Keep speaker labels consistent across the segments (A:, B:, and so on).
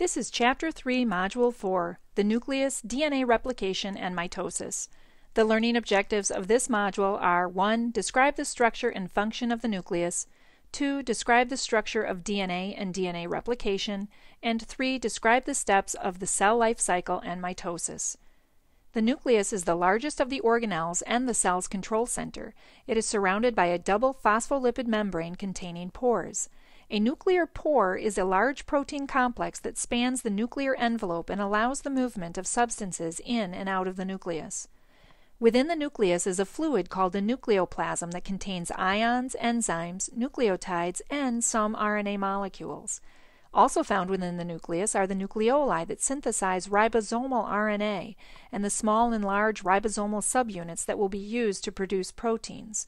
A: This is Chapter 3, Module 4, the Nucleus, DNA Replication, and Mitosis. The learning objectives of this module are 1. Describe the structure and function of the nucleus, 2. Describe the structure of DNA and DNA replication, and 3. Describe the steps of the cell life cycle and mitosis. The nucleus is the largest of the organelles and the cell's control center. It is surrounded by a double phospholipid membrane containing pores. A nuclear pore is a large protein complex that spans the nuclear envelope and allows the movement of substances in and out of the nucleus. Within the nucleus is a fluid called the nucleoplasm that contains ions, enzymes, nucleotides, and some RNA molecules. Also found within the nucleus are the nucleoli that synthesize ribosomal RNA and the small and large ribosomal subunits that will be used to produce proteins.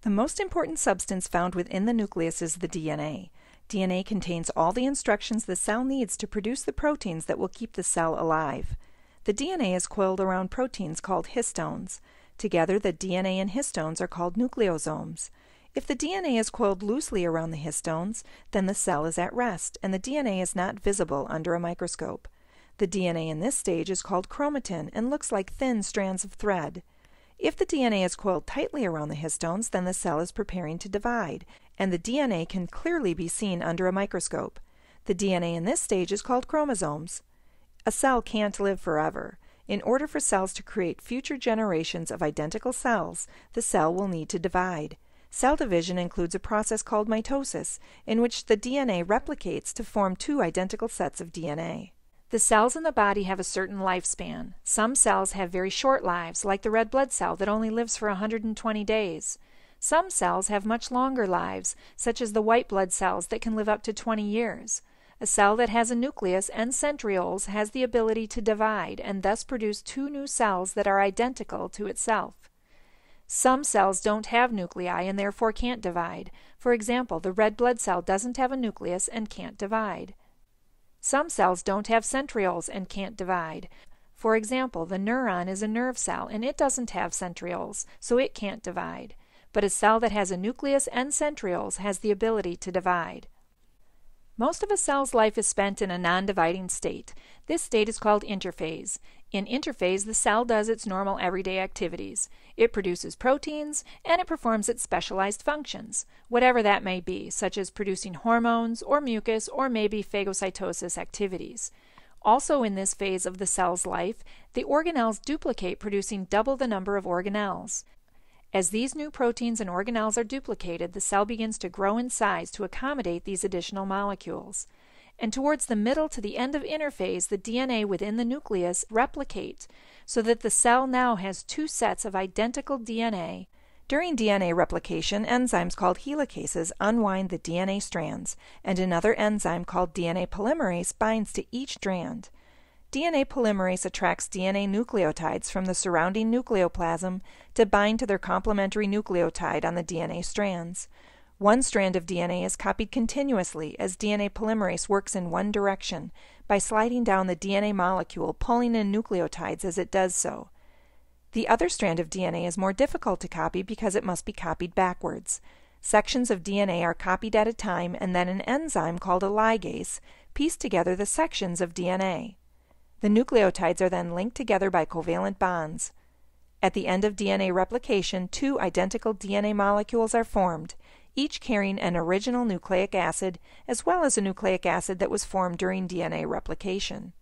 A: The most important substance found within the nucleus is the DNA. DNA contains all the instructions the cell needs to produce the proteins that will keep the cell alive. The DNA is coiled around proteins called histones. Together, the DNA and histones are called nucleosomes. If the DNA is coiled loosely around the histones, then the cell is at rest, and the DNA is not visible under a microscope. The DNA in this stage is called chromatin and looks like thin strands of thread. If the DNA is coiled tightly around the histones, then the cell is preparing to divide, and the DNA can clearly be seen under a microscope. The DNA in this stage is called chromosomes. A cell can't live forever. In order for cells to create future generations of identical cells, the cell will need to divide. Cell division includes a process called mitosis, in which the DNA replicates to form two identical sets of DNA. The cells in the body have a certain lifespan. Some cells have very short lives, like the red blood cell that only lives for 120 days. Some cells have much longer lives, such as the white blood cells that can live up to 20 years. A cell that has a nucleus and centrioles has the ability to divide and thus produce two new cells that are identical to itself. Some cells don't have nuclei and therefore can't divide. For example, the red blood cell doesn't have a nucleus and can't divide. Some cells don't have centrioles and can't divide. For example, the neuron is a nerve cell and it doesn't have centrioles, so it can't divide. But a cell that has a nucleus and centrioles has the ability to divide. Most of a cell's life is spent in a non-dividing state. This state is called interphase. In interphase, the cell does its normal everyday activities. It produces proteins, and it performs its specialized functions, whatever that may be, such as producing hormones, or mucus, or maybe phagocytosis activities. Also in this phase of the cell's life, the organelles duplicate, producing double the number of organelles. As these new proteins and organelles are duplicated, the cell begins to grow in size to accommodate these additional molecules. And towards the middle to the end of interphase, the DNA within the nucleus replicates, so that the cell now has two sets of identical DNA. During DNA replication, enzymes called helicases unwind the DNA strands, and another enzyme called DNA polymerase binds to each strand. DNA polymerase attracts DNA nucleotides from the surrounding nucleoplasm to bind to their complementary nucleotide on the DNA strands. One strand of DNA is copied continuously as DNA polymerase works in one direction by sliding down the DNA molecule, pulling in nucleotides as it does so. The other strand of DNA is more difficult to copy because it must be copied backwards. Sections of DNA are copied at a time, and then an enzyme called a ligase piece together the sections of DNA. The nucleotides are then linked together by covalent bonds. At the end of DNA replication, two identical DNA molecules are formed, each carrying an original nucleic acid as well as a nucleic acid that was formed during DNA replication.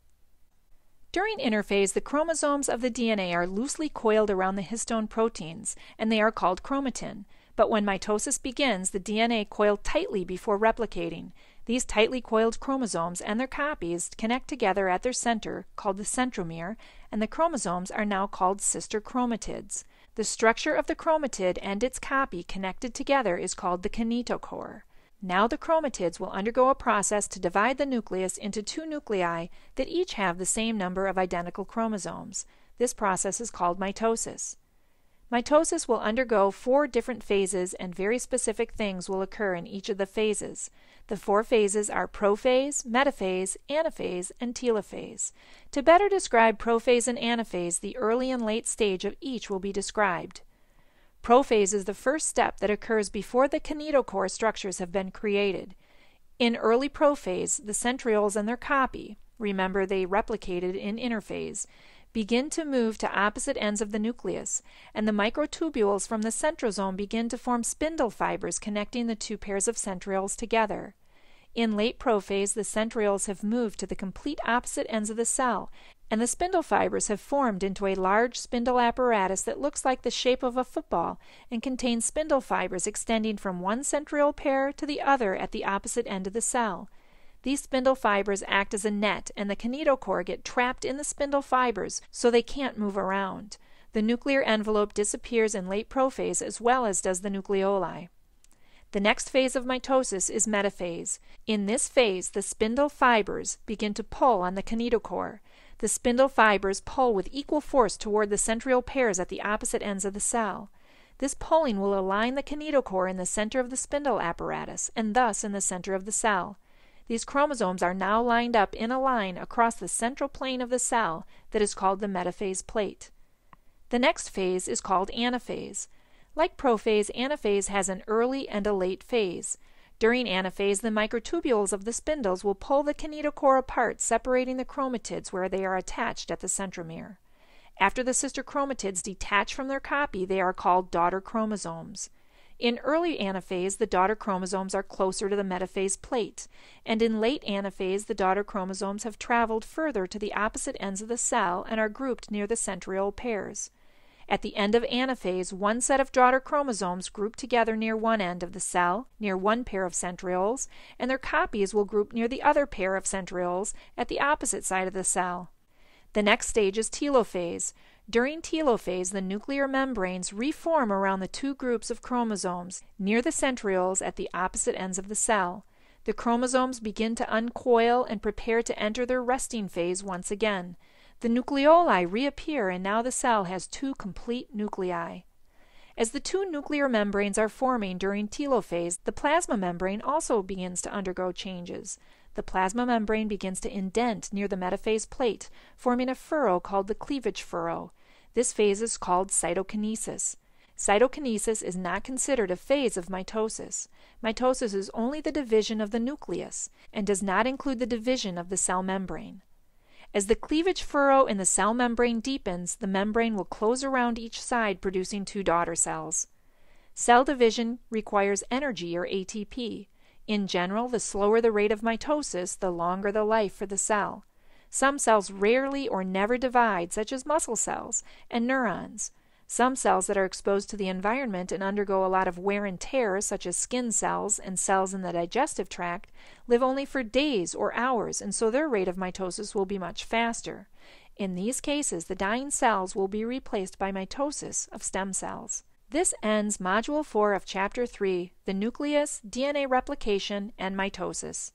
A: During interphase, the chromosomes of the DNA are loosely coiled around the histone proteins, and they are called chromatin. But when mitosis begins, the DNA coiled tightly before replicating. These tightly coiled chromosomes and their copies connect together at their center, called the centromere, and the chromosomes are now called sister chromatids. The structure of the chromatid and its copy connected together is called the kinetochore. Now the chromatids will undergo a process to divide the nucleus into two nuclei that each have the same number of identical chromosomes. This process is called mitosis. Mitosis will undergo 4 different phases, and very specific things will occur in each of the phases. The 4 phases are Prophase, Metaphase, Anaphase, and Telophase. To better describe Prophase and Anaphase, the early and late stage of each will be described. Prophase is the first step that occurs before the kinetochore structures have been created. In early prophase, the centrioles and their copy, remember they replicated in interphase, begin to move to opposite ends of the nucleus, and the microtubules from the centrosome begin to form spindle fibers connecting the two pairs of centrioles together. In late prophase, the centrioles have moved to the complete opposite ends of the cell, and the spindle fibers have formed into a large spindle apparatus that looks like the shape of a football and contains spindle fibers extending from one centriole pair to the other at the opposite end of the cell. These spindle fibers act as a net, and the kinetochore get trapped in the spindle fibers so they can't move around. The nuclear envelope disappears in late prophase as well as does the nucleoli. The next phase of mitosis is metaphase. In this phase, the spindle fibers begin to pull on the kinetochore. The spindle fibers pull with equal force toward the centriole pairs at the opposite ends of the cell. This pulling will align the kinetochore in the center of the spindle apparatus, and thus in the center of the cell. These chromosomes are now lined up in a line across the central plane of the cell that is called the metaphase plate. The next phase is called anaphase. Like prophase, anaphase has an early and a late phase. During anaphase, the microtubules of the spindles will pull the kinetochore apart, separating the chromatids where they are attached at the centromere. After the sister chromatids detach from their copy, they are called daughter chromosomes. In early anaphase, the daughter chromosomes are closer to the metaphase plate, and in late anaphase, the daughter chromosomes have traveled further to the opposite ends of the cell and are grouped near the centriole pairs. At the end of anaphase, one set of daughter chromosomes group together near one end of the cell, near one pair of centrioles, and their copies will group near the other pair of centrioles at the opposite side of the cell. The next stage is telophase. During telophase, the nuclear membranes reform around the two groups of chromosomes near the centrioles at the opposite ends of the cell. The chromosomes begin to uncoil and prepare to enter their resting phase once again. The nucleoli reappear, and now the cell has two complete nuclei. As the two nuclear membranes are forming during telophase, the plasma membrane also begins to undergo changes. The plasma membrane begins to indent near the metaphase plate, forming a furrow called the cleavage furrow. This phase is called cytokinesis. Cytokinesis is not considered a phase of mitosis. Mitosis is only the division of the nucleus and does not include the division of the cell membrane. As the cleavage furrow in the cell membrane deepens, the membrane will close around each side, producing two daughter cells. Cell division requires energy, or ATP. In general, the slower the rate of mitosis, the longer the life for the cell. Some cells rarely or never divide, such as muscle cells and neurons. Some cells that are exposed to the environment and undergo a lot of wear and tear, such as skin cells and cells in the digestive tract, live only for days or hours, and so their rate of mitosis will be much faster. In these cases, the dying cells will be replaced by mitosis of stem cells. This ends Module 4 of Chapter 3, the Nucleus, DNA Replication, and Mitosis.